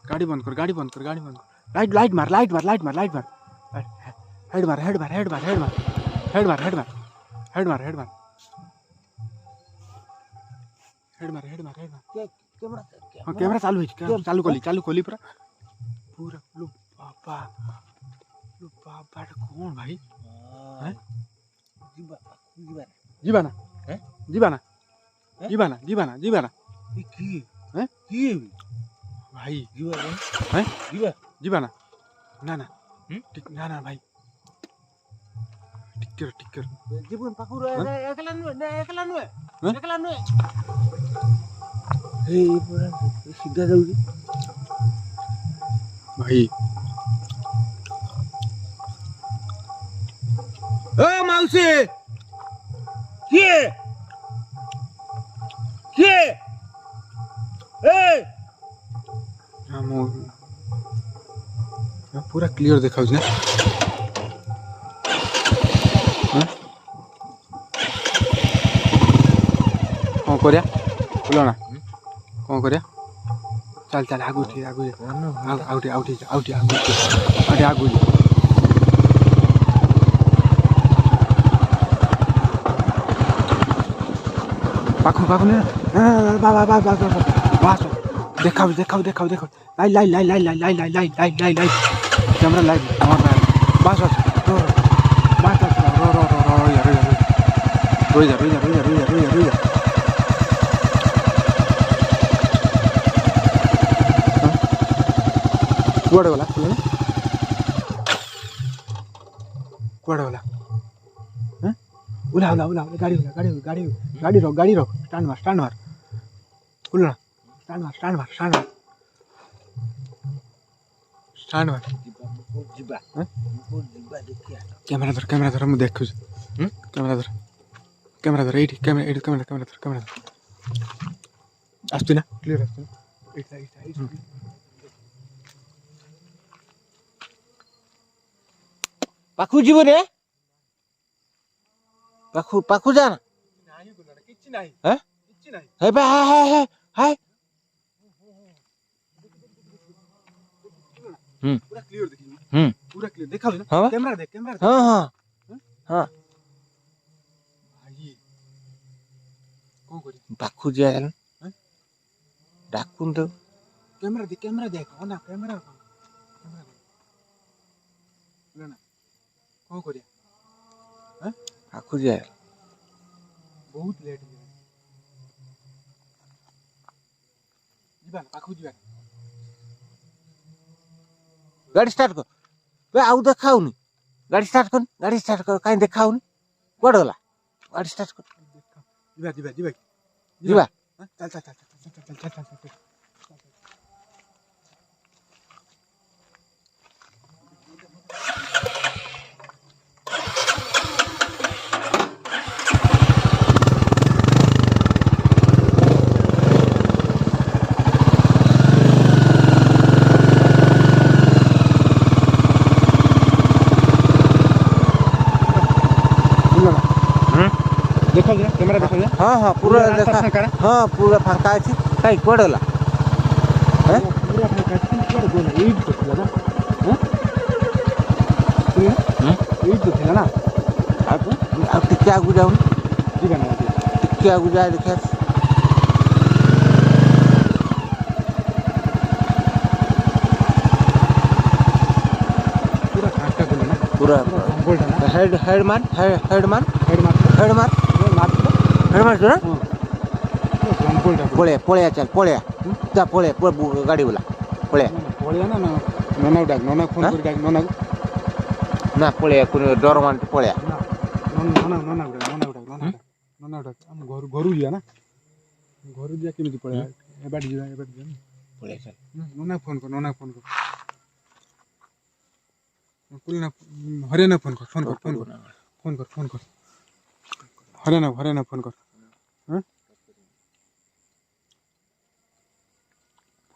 गाड़ी बंद कर, गाड़ी बंद कर, गाड़ी बंद कर। लाइट लाइट मार, लाइट मार, लाइट मार, लाइट मार। हेड मार, हेड मार, हेड मार, हेड मार, हेड मार, हेड मार, हेड मार, हेड मार, हेड मार, हेड मार, हेड मार। हाँ कैमरा चालू है, चालू खोली, चालू खोली पूरा पूरा। लो बाबा, लो बाबा कौन भाई? जीवाना जीवाना जीवाना जीवाना जीवाना भाई जीवाना ना ना ना ना भाई टिकर टिकर जीवन पाकुर एकला नुए हे पूरा सीधा जाउजी भाई। ओ माउसी किए किए ए पूरा क्लियर देखा ना। कौन करिया बोलो ना कौन करिया? चल चल आगु उठी आगु आउटी आउटी आउटी आउटी आगु पाखु पाखु ने बाबा बाबा बाबा बास देखाओ देखाओ देखाओ देखाओ light light light light light light light light light light camera light बस बस बस बस रो रो रो रो यार रोई जा रोई जा रोई जा रोई जा रोई जा रोई जा कुआड़े वाला कुआड़े वाला उला उला उला गाड़ी उला गाड़ी गाड़ी गाड़ी रोक स्टैंड मार उला स्टैंड मार स्टैंड मार स्टैंड मार स्टैंड मार जिबा देखिया कैमरा धर मु देखु कैमरा धर एठी कैमरा धर आस्तु ना क्लियर आस्तु एटा पाखु जीवन रे पाखु पाखु जाना नाही गुना किछि नाही हैं किछि नाही हे बे हाय पूरा क्लियर देखिए पूरा क्लियर देखा ना कैमरा देख हां भाई कौन करी पाखु जान डाकुन तो कैमरा देख ना कैमरा ना कौन करिया हैं पाखु जाए बहुत लेट हो जीवा पाखु जीवा गाड़ी स्टार्ट कर बे आउ देखाउनी गाड़ी स्टार्ट कर काई देखाउनी कोड गला गाड़ी स्टार्ट कर जीवा चल देखो जरा कैमरा देखो जरा हां पूरा देखा हां पूरा फांका अछि काई कोड गला हैं पूरा फांका अछि कोड गोला एट तो थिला ना हैं एट तो थिला ना अब टिके आगु जाउन जीवा ना टिके आगु जा देखा पूरा फांका गोला ना पूरा कंपोल्ड ना हेड मार ना पळ्या चल पळ्या जा पळ्या गाडी बोला पळ्या ना नोना डाक नोना फोन कर डाक नोना ना पळ्या कोणी डर मानते पळ्या नोना डाक हम घर लिया ना घर दिया केमिति पळ्या ए बाडी जा पळ्या चल नोना फोन कर कुलना हरेना फोन कर हरेना फोन कर हां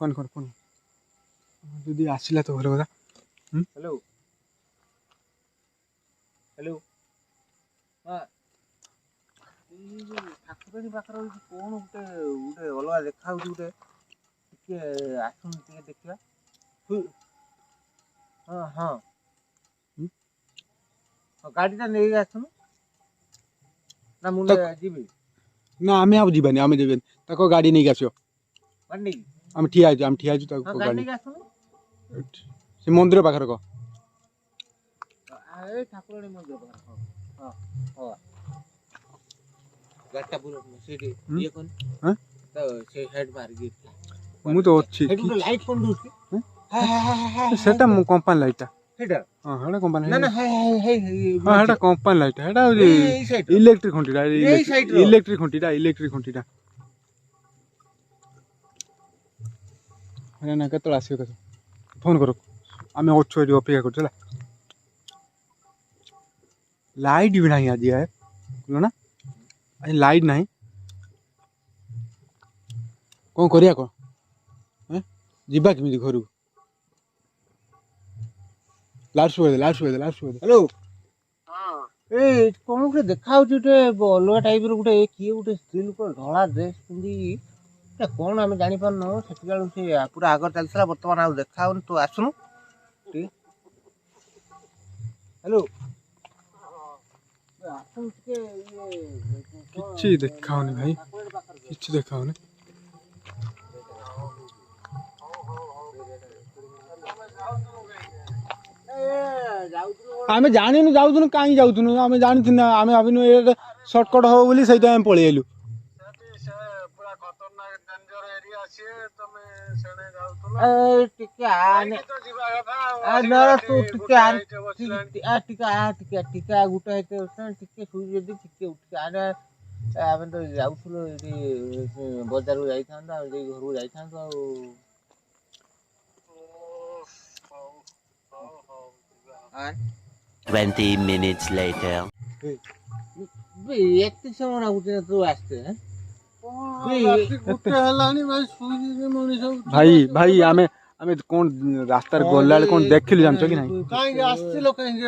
फोन कर जदी आसिला तो भलो कथा हेलो हां ठाकुरानी पाखर कोन उठे अलगा देखा उठे ଟିକେ ଆସୁନ ଟିକେ ଦେଖିବା। ହଁ ହଁ ଗାଡ଼ିଟା ନେଇକି ଆସୁନ ନା ମୁଁ ଯିବି। ନା ଆମେ ଆଉ ଯିବାନି, ଆମେ ଯିବାନି, ତାକୁ ଗାଡ଼ି ନେଇକି ଆସିବ। ଗାଡ଼ି ନେଇକି ଆମେ ଠିଆ ହେଇଛୁ ତାକୁ ଗାଡ଼ି ଗାଡ଼ି ନେଇକି ଆସୁନ। ସେ ମନ୍ଦିର ପାଖରେ କହ। ଏ ଠାକୁରାଣୀ ମନ୍ଦିର ପାଖରେ ହଁ ହଁ ଗାଡ଼ିଟା ସେଇଠି ଇଏ କନି ତ ସେ ହେଡ୍ ମାରିକି ମୁଁ ତ ଅଛି ଲାଇଟ୍ କଣ ଦଉଛି ସେଟା ମୁଁ କମ୍ପାନୀ ଲାଇଟ୍ଟା। ସେଇଟା ହଁ ହେଟା କମ୍ପାନୀ ନା ନା ହଁ ହେଟା କମ୍ପାନୀ ଲାଇଟ୍ଟା, ହେଟା ହଉଛି ଏଇ ସାଇଡ୍ ଇଲେକ୍ଟ୍ରିକ୍ ଖୁଣ୍ଟିଟା, ଏଇ ସାଇଡ୍ ର ଇଲେକ୍ଟ୍ରିକ୍ ଖୁଣ୍ଟିଟା, ଇଲେକ୍ଟ୍ରିକ୍ ଖୁଣ୍ଟିଟା। ନା କେତେବେଳେ ଆସିବ କେତେବେଳେ ଫୋନ୍ କର, ଆମେ ଅଛୁ ଏଠି ଅପେକ୍ଷା କରୁଛୁ ହେଲା। ଲାଇଟ୍ ବି ନାହିଁ ଆଜି ନା ଆଜି ଲାଇଟ୍ ନାହିଁ, କ'ଣ କରିବା କହ? ଯିବା କେମିତି ଘରକୁ? ହ୍ୟାଲୋ ଏ କ'ଣ ଗୋଟେ ଦେଖା ହଉଛି ଗୋଟେ ଅଲଗା ଟାଇପ୍ର ଗୋଟେ କିଏ ଗୋଟେ ସ୍ତ୍ରୀ ଲୋକ ଧଳା ଡ୍ରେସ୍ ପିନ୍ଧି କ'ଣ ଆମେ ଜାଣିପାରୁନୁ। ସେଠିକା ବେଳକୁ ସେ ପୁରା ଆଗରେ ଚାଲିଥିଲା, ବର୍ତ୍ତମାନ ଆଉ ଦେଖା ହଉନି। ତୁ ଆସୁନୁ ଟିକେ। ହ୍ୟାଲୋ ଆସୁନୁ ଟିକେ। କିଛି ଦେଖାଉନି ଭାଇ, କିଛି ଦେଖାଉନି। ଆମେ ଜାଣିନୁ ଯାଉଥିଲୁ, କାହିଁ ଯାଉଥିଲୁ? ଆମେ ଜାଣିଥିଲୁ ନା, ଆମେ ଭାବିନୁ ଏ ସର୍ଟକଟ୍ ହବ ବୋଲି, ସେଇଟା ଆମେ ପଳେଇ ଆଇଲୁ। ଆମେ ତ ଯାଉଥିଲୁ ଏଠି ବଜାରକୁ ଯାଇଥାନ୍ତୁ, ଆଉ ଘରକୁ ଯାଇଥାନ୍ତୁ ଆଉ। 20 minutes later. ଏତେ ସମୟ ଲାଗୁଛି ତୁ ଆସିତେ? ଭାଇ ଭାଇ ଆମେ କ'ଣ ରାସ୍ତାରେ ଗଲା ବେଳେ କ'ଣ ଦେଖିଲୁ ଜାଣିଛ କି ନାହିଁ? କାହିଁକି ଆସିଥିଲ? କାହିଁକି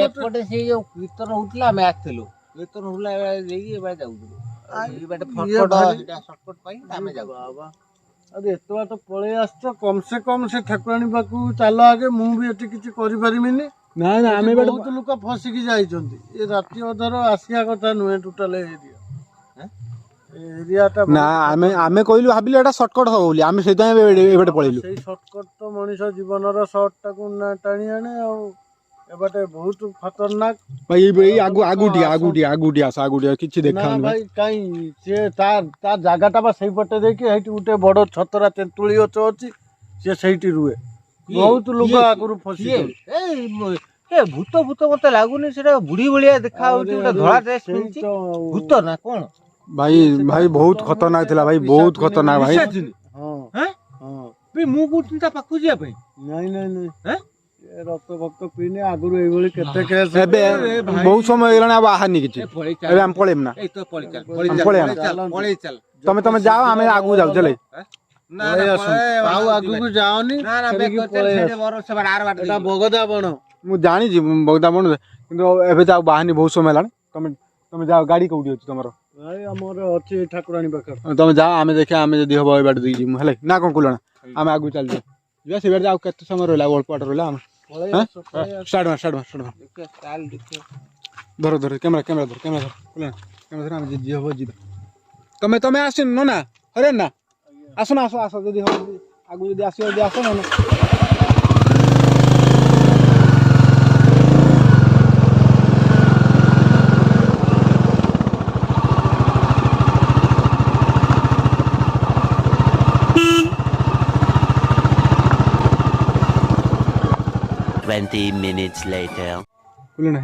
ଏପଟେ ସେଇ ଯୋଉ କୀର୍ତ୍ତନ ହଉଥିଲା, ଆମେ ଆସିଥିଲୁ। କୀର୍ତ୍ତନ ହଉଥିଲା ଦେଇକି ଏବେ ଯାଉଥିଲୁ। ସର୍ଟକଟ୍ ପାଇଁ ଆମେ ଯାଉ। ଆରେ ଏତେ ବାଟ ପଳେଇ ଆସିଛ, କମ୍ ସେ କମ୍ ସେ ଠାକୁରାଣୀ ପାଖକୁ ଚାଲ ଆଗେ। ମୁଁ ବି ଏଠି କିଛି କରିପାରିବିନି। ନା ନା ଆମେ ବହୁତ ଲୋକ ଫସିକି ଯାଇଛନ୍ତି। ଏ ରାତି ଅଧର ଆସିବା କଥା ନୁହେଁ ଟୋଟାଲ ଏରିଆଟା। ନା ଆମେ କହିଲୁ, ଭାବିଲୁ ଏଟା ସର୍ଟକଟ୍ ହବ ବୋଲି, ଆମେ ସେଇଥିପାଇଁ ଏବାଟେ ପଳେଇଲୁ। ସେଇ ସର୍ଟକଟ୍ ତ ମଣିଷ ଜୀବନର ସର୍ଟଟାକୁ ଟାଣି ଆଣେ ଆଉ। ଏବାଟେ ବହୁତ ଖତରନାକ ଭାଇ। ଏଇ ଆଗୁଟି ଆସ, କିଛି ଦେଖାଉନି ଭାଇ। କାଇଁ ସିଏ ତା ଜାଗାଟା ବା ସେଇପଟେ ଦେଇକି, ସେଇଠି ଗୋଟେ ବଡ ଛତରା ତେନ୍ତୁଳି ଗଛ ଅଛି, ସିଏ ସେଇଠି ରୁହେ। ବହୁତ ଲୋକ ଆଗରୁ ଫସିଛନ୍ତି। ଏ ଭୂତ ମତେ ଲାଗୁନି, ସେଟା ବୁଢୀ ଭଳିଆ ଦେଖା ହଉଛି, ଗୋଟେ ଧଳା ଡ୍ରେସ୍ ପିନ୍ଧିଛି। ଭୂତ ନା କ'ଣ? ଭାଇ ବହୁତ ଖତରନାକ ଥିଲା ଭାଇ, ବହୁତ ଖତରନାକ ଭାଇ। ମୁଁ କହୁଥିଲି ତା ପାଖକୁ ଯିବା ପାଇଁ। ନାଇଁ ରକ୍ତ ଭକ୍ତ ପିଇନେ। ଆଗରୁ ଏଇଭଳି କେତେ କେସ୍। ଏବେ ବହୁତ ସମୟ ହେଇଗଲାଣି, ଆଉ ବାହାରିନି କିଛି। ଏବେ ଆମେ ପଳେଇବୁ ନା, ତମେ ଯାଅ, ଆମେ ଆଗକୁ ଯାଉଛୁ ହେଲା। ଆଉ ଆଗକୁ ଯାଅନି, ବଗଦା ବଣ। ମୁଁ ଜାଣିଛି ବଗଦା ବଣ, କିନ୍ତୁ ଏବେ ଯାଉ, ବାହାରିନି, ବହୁତ ସମୟ ହେଲାଣି। ତମେ ଯାଅ, ଗାଡି କୋଉଠି ଅଛି ତମର? ଭାଇ ଆମର ଅଛି ଠାକୁରାଣୀ ପାଖରେ। ତମେ ଯାଅ, ଆମେ ଦେଖିବା, ଆମେ ଯଦି ହବ ଏ ବାଟ ଦେଇକି ଯିବୁ ହେଲା। ନା କ'ଣ କହୁଛ? ଆମେ ଆଗକୁ ଚାଲିଯିବା, ଯିବା ସେ ବାଟ। ଆଉ କେତେ ସମୟ ରହିଲା? ଅଳ୍ପ ବାଟ ରହିଲା। ଆମେ ଷ୍ଟାର୍ଟ ଧର କ୍ୟାମେରା ଧର, ଆମେ ଯଦି ହବ ଯିବା। ତମେ ଆସିନ ନା ହରେନ ନା, ଆସ ଯଦି ହବ, ଆଗକୁ ଯଦି ଆସିବ, ଯଦି ଆସ ନା। 20 minutes later.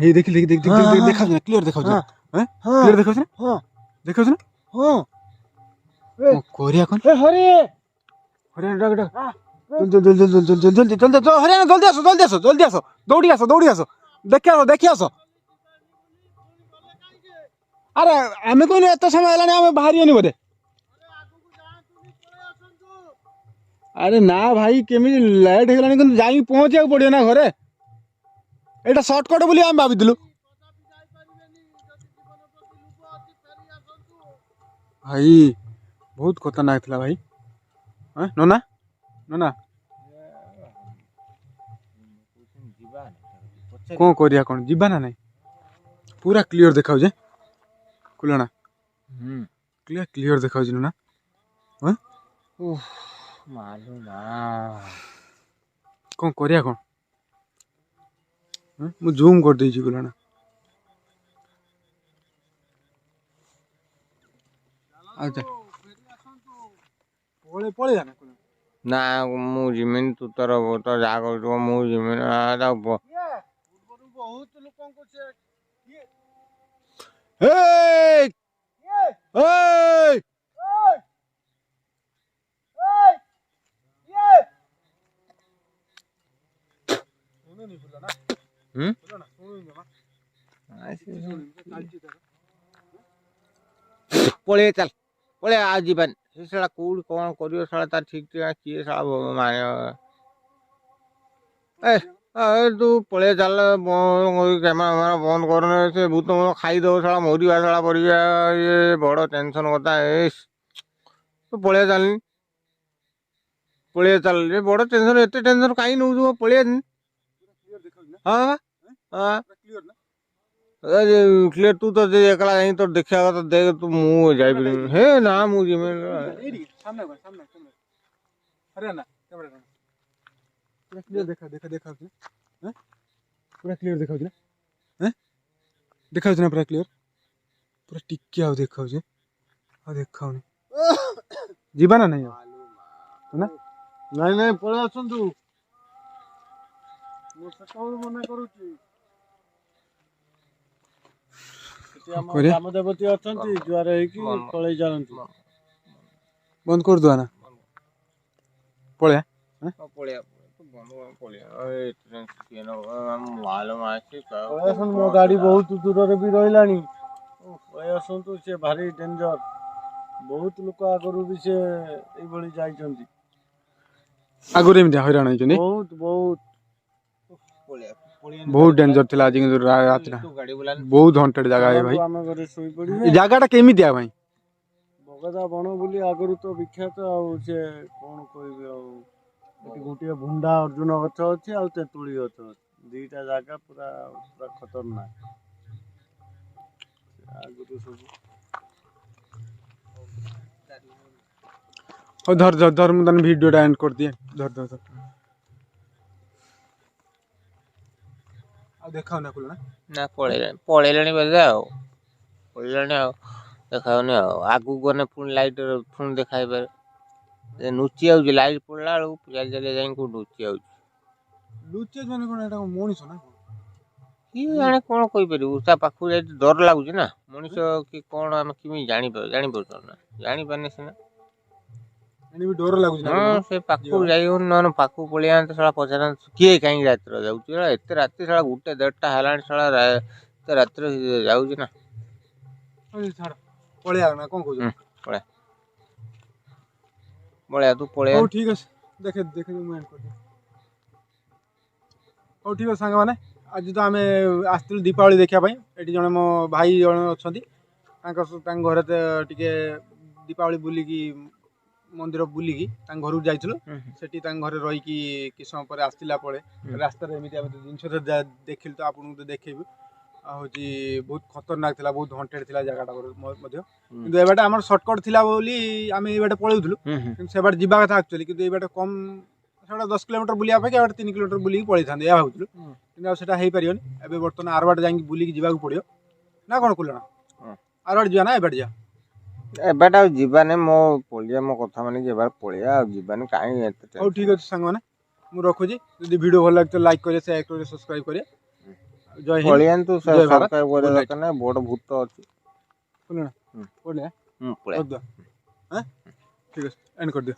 ହେଇ ଦେଖିଲି ଦେଖାଉଛି ନା? କ୍ଲିୟର ଦେଖାଉଛି ନା? କ୍ଲିୟର ଦେଖାଉଛି ନା? ଦେଖାଉଛି ନା? କରିବା କ'ଣ? ହରିୟାଣା ଜଲ୍ଦି ଆସ, ଦୌଡ଼ି ଆସ, ଦେଖି ଆସ। ଆରେ ଆମେ କହିଲୁ ଏତେ ସମୟ ହେଲାଣି, ଆମେ ବାହାରିବନି ବୋଧେ। ଆରେ ନା ଭାଇ, କେମିତି ଲେଟ୍ ହେଇଗଲାଣି, କିନ୍ତୁ ଯାଇକି ପହଞ୍ଚିବାକୁ ପଡ଼ିବ ନା ଘରେ। ଏଇଟା ସର୍ଟକଟ୍ ବୋଲି ଆମେ ଭାବିଥିଲୁ। ଭାଇ ବହୁତ ଖତରନାକ ଥିଲା ଭାଇ। ନନା ନନା କ'ଣ କରିବା କ'ଣ ଯିବା ନା ନାଇଁ ପୁରା କ୍ଲିଅର ଦେଖାଉଛି କୁଲଣା କ୍ଲିଅର ଦେଖାଉଛି ନନା କ'ଣ କରିବା କ'ଣ ମୁଁ ଜୁମ୍ କରିଦେଇଛି କୁଲଣା ଆଚ୍ଛା ପଳେଇବା ନା ନା ମୁଁ ଜିମିନି ତୁ ତୋର ଯାହା କରୁଛୁ ମୁଁ ଜିମିନି ବହୁତ ଲୋକଙ୍କୁ ସେ ପଳେଇ ଚାଲ ପଳେଇ ଆଉ ଯିବାନି ସେ ସାରା କୋଉଠି କ'ଣ କରିବ ସାରା ତାର ଠିକ ଠିକ କିଏ ସାରା ମାନେ ତୁ ପଳେଇ ଚାଲ କ୍ୟାମେରା ବନ୍ଦ କରୁନି ସେ ଭୂତ ଖାଇଦବ ସାରା ମରିବା ସାରା ପରିବା ଇଏ ବଡ଼ ଟେନସନ କଥା ତୁ ପଳେଇ ଚାଲନି ପଳେଇ ଚାଲ ବଡ଼ ଟେନସନ ଏତେ ଟେନସନ କାହିଁ ନେଉଛୁ ପଳେଇ ହଁ କ୍ଲିୟର ତୁ ତ ଏକଲା ଯାଇ ତୋର ଦେଖିବା କଥା ଦେଖ ତୁ ମୁଁ ଯାଇପାରିବିନି ହେ ନା ମୁଁ ଯିବି ପୁରା କ୍ଲିଅର ଦେଖାଉଛି ନା ଦେଖାଉଛି ନା ପୁରା କ୍ଲିଅର ପୁରା ଟିକେ ଆଉ ଦେଖାଉଛି ଆଉ ଦେଖାଉନି ଯିବା ନା ନାଇଁ ନାଇଁ ନାଇଁ ପଳେଇ ଆସନ୍ତୁ ମୁଁ ସେତେବେଳେ ମନା କରୁଛି ଗ୍ରାମ ଦେବତୀ ଅଛନ୍ତି ଜୁଆର ହେଇକି ପଳେଇ ଯାଆନ୍ତୁ ବନ୍ଦ କରିଦବା ନା ପଳେଇବା ମୋ ଗାଡି ବହୁତ ଦୂରରେ ବି ରହିଲାଣି ପଳେଇ ଆସନ୍ତୁ ସେ ଭାରି ଡେଞ୍ଜର ବହୁତ ଲୋକ ଆଗରୁ ବି ସେ ଏଇଭଳି ଯାଇଛନ୍ତି ଆଗରୁ ଏମିତି ହଇରାଣ ହେଇଛନ୍ତି ବହୁତ ବହୁତ ଡେଞ୍ଜର ଥିଲା ଆଜି କିନ୍ତୁ ରାତିଟା ବହୁତ ହଣ୍ଟେଡ ଜାଗା ଭାଇ ଆମେ ଘରେ ଶୋଇପଡିବେ ଏ ଜାଗାଟା କେମିତିଆ ଭାଇ ବଗଦା ବଣ ବୋଲି ଆଗରୁ ତ ବିଖ୍ୟାତ ଆଉ ସେ କଣ କହିବି ଆଉ ଏଠି ଗୋଟିଏ ଭୁଣ୍ଡା ଅର୍ଜୁନ ଗଛ ଅଛି ଆଉ ତେନ୍ତୁଳି ଗଛ ଅଛି ଦିଟା ଜାଗା ପୁରା ପୁରା ଖତରନାକ ଆଗରୁ ସବୁ ହଉ ଧର ମୁଁ ତାହେଲେ ଭିଡ଼ିଓଟା ଏଣ୍ଡ କରିଦିଏ ଧର ଆଉ ଦେଖାଉ ନା କୁଲଣା ନା ପଳେଇଲାଣି ବୋଧେ ଆଉ ପଳେଇଲାଣି ଆଉ ଦେଖାଉନି ଆଉ ଆଗକୁ ଗଲେ ପୁଣି ଲାଇଟ୍ ପୁଣି ଦେଖାଇପାରେ ନୁଚି ଯାଉଛି ଲାଇଟ୍ ପଡ଼ିଲା ବେଳକୁ ଚାଲି ଯାଇକି କୋଉଠି ନୁଚି ଯାଉଛି ମାନେ କ'ଣ ଏଇଟା ମଣିଷ ନା କିଏ ଜାଣେ କ'ଣ କହିପାରିବୁ ତା ପାଖକୁ ଯାଇ ଡର ଲାଗୁଛି ନା ମଣିଷ କି କ'ଣ ଆମେ କେମିତି ଜାଣିପାରୁଛୁ ନା ଜାଣିପାରୁନି ସିନା ଡର ଲାଗୁଛି ହଁ ସେ ପାଖକୁ ଯାଇ ହଉନି ନହେଲେ ପାଖକୁ ପଳେଇଆନ୍ତେ ଶଳା ପଚାରନ୍ତି କିଏ କାହିଁକି ରାତିରେ ଯାଉଛି ଏତେ ରାତି ଶଳା 1-1:30 ହେଲାଣି ଶଳା ଏତେ ରାତିରେ ଯାଉଛି ନା ପଳେଇବା ନା କ'ଣ କହୁଛୁ ପଳେଇବା ତୁ ପଳେଇବା ହଉ ଠିକ୍ ଅଛି ଦେଖେ ମୁଁ ଏଣ୍ଡ କରିଦିଏ ହଉ ଠିକ୍ ଅଛି ସାଙ୍ଗମାନେ ଆଜି ତ ଆମେ ଆସିଥିଲୁ ଦୀପାବଳି ଦେଖିବା ପାଇଁ ଏଠି ଜଣେ ମୋ ଭାଇ ଜଣେ ଅଛନ୍ତି ତାଙ୍କ ଘରେ ଟିକେ ଦୀପାବଳି ବୁଲିକି ମନ୍ଦିର ବୁଲିକି ତାଙ୍କ ଘରକୁ ଯାଇଥିଲୁ ସେଠି ତାଙ୍କ ଘରେ ରହିକି କିଛି ସମୟ ପରେ ଆସିଲା ପରେ ରାସ୍ତାରେ ଏମିତି ଆମେ ଜିନିଷ ଦେଖିଲୁ ତ ଆପଣଙ୍କୁ ତ ଦେଖେଇବୁ ଆଉ ହେଉଛି ବହୁତ ଖତରନାକ ଥିଲା ବହୁତ ହଣ୍ଟେଡ୍ ଥିଲା ଜାଗାଟା ମଧ୍ୟ କିନ୍ତୁ ଏ ବାଟେ ଆମର ସର୍ଟକଟ୍ ଥିଲା ବୋଲି ଆମେ ଏଇ ବାଟେ ପଳଉଥିଲୁ କିନ୍ତୁ ସେ ବାଟେ ଯିବା କଥା ଆକ୍ଚୁଆଲି କିନ୍ତୁ ଏଇ ବାଟେ କମ୍ ସେଟା 10 କିଲୋମିଟର ବୁଲିବା ଅପେକ୍ଷା ଏବାଟେ 3 କିଲୋମିଟର ବୁଲିକି ପଳେଇଥାନ୍ତେ ଏହା ଭାବୁଥିଲୁ କିନ୍ତୁ ଆଉ ସେଟା ହେଇପାରିବନି ଏବେ ବର୍ତ୍ତମାନ ଆର ବାଟେ ଯାଇକି ବୁଲିକି ଯିବାକୁ ପଡ଼ିବ ନା କ'ଣ କୁଲଣା ଆର ବାଟେ ଯିବା ନା ଏବାଟେ ଯିବା ଏବାଟେ ଆଉ ଯିବାନି ମୋ କଥା ମାନିକି ଏବାର ପଳେଇବା ଆଉ ଯିବାନି କାହିଁକି ଏତେ ହଉ ଠିକ୍ ଅଛି ସାଙ୍ଗମାନେ ମୁଁ ରଖୁଛି ଯଦି ଭିଡ଼ିଓ ଭଲ ଲାଗେ ତ ଲାଇକ୍ କରିବେ ସେୟାର କରିବେ ସବସ୍କ୍ରାଇବ୍ କରିବେ ଜୟ ହିନ୍ଦ ପଳେଇଆନ୍ତୁ ସବସ୍କ୍ରାଇବ୍ କରିବା ଦରକାର ନାହିଁ ବଡ଼ ଭୂତ ଅଛି ପଳେଇବା ପଳେଇବା ଠିକ୍ ଅଛି ଏଣ୍ଡ କରିଦିଅ